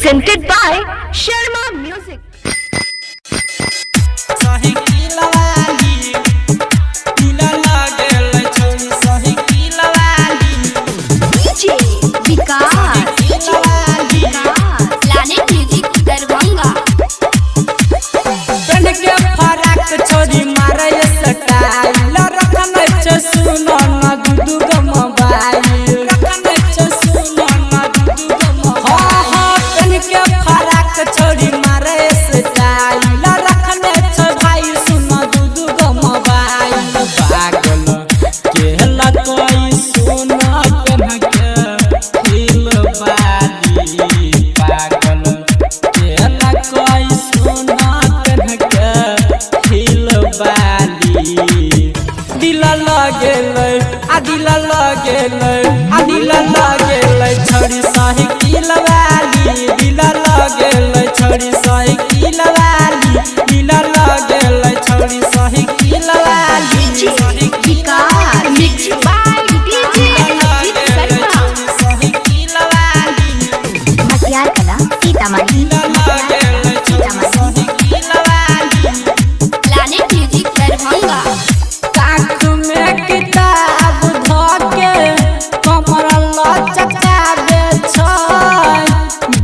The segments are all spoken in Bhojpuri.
presented by Sharma Music. DJ Vikas Planet Music Darbhanga. के फराक छोरी मारे स्टाइल रखने छ सुनो ना दुदु ग मोबाइल रखने छ सुनो ना दुदु ग मोबाइल हां तन के फराक छोरी मारे स्टाइल रखने छ भाई सुनो दुदु ग मोबाइल पागल के हला कोई सुनो तन के दिल बाली पागल के हला कोई सुनो दिल लगेलै छोरी साइकिल वाली दिल लगेलै छोरी साइकिल वाली दिल लगेलै छोरी साइकिल वाली Vikas mixed by DJ Sharma. Cycle वाली मटियार कला सीतामढ़ी Planet Music Darbhanga. काख में किताब धके कमर लचकाबे छै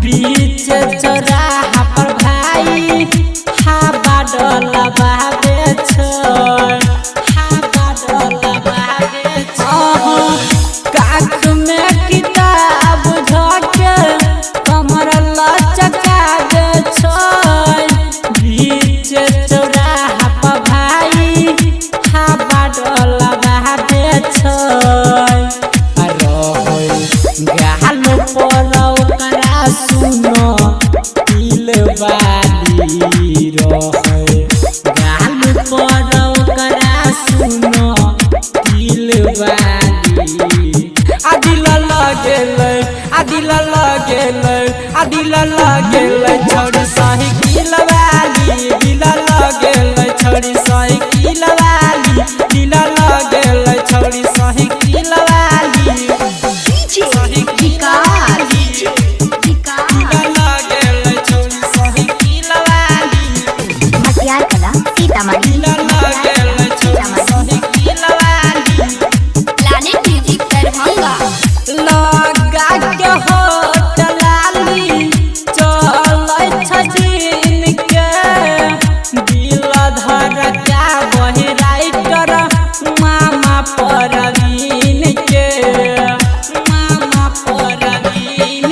बीच चौराहा पर भाई हवा डलबाबे छै हवा डलबाबे छै काख में किताब धके कमर लचकाबे छै बीच चौराहा पर भाई हवा डलबाबे छै गाल पर ओकरा सुनो दिल वाली रहे गाल पर ओकरा सुनो दिल वाली दिल लगेलै छोरी साइकिल वाली दिल लगेलै छोरी साइकिल वाली दिल लगेलै छोरी साइकिल वाली मटियार कला सीतामढ़ी Planet Music Darbhanga. लगा के होटल लाली चलै छ दिन के दिल धड़का बहे राइटर मामा परवीन के मामा परवीन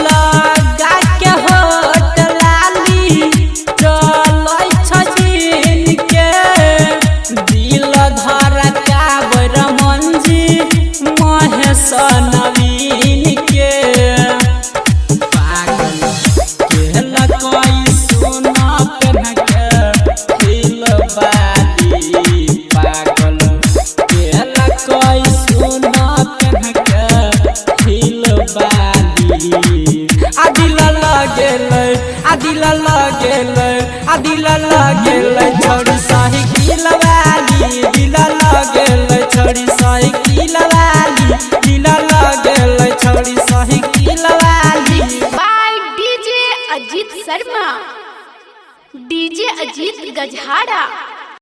लगा के होटल लाली चलै छ दिन के दिल धड़का बर मंजी महेश नवीन के पागल केला कोई सुना पहन के दिल बाली पागल केला कोई सुना पहन के दिल बाली दिल लगेलै छोरी साइकिल वाली दिल लगेलै छोरी साइकिल वाली दिल लगेलै छोरी साइकिल वाली By DJ Ajit Sharma. DJ Ajit Gajhara.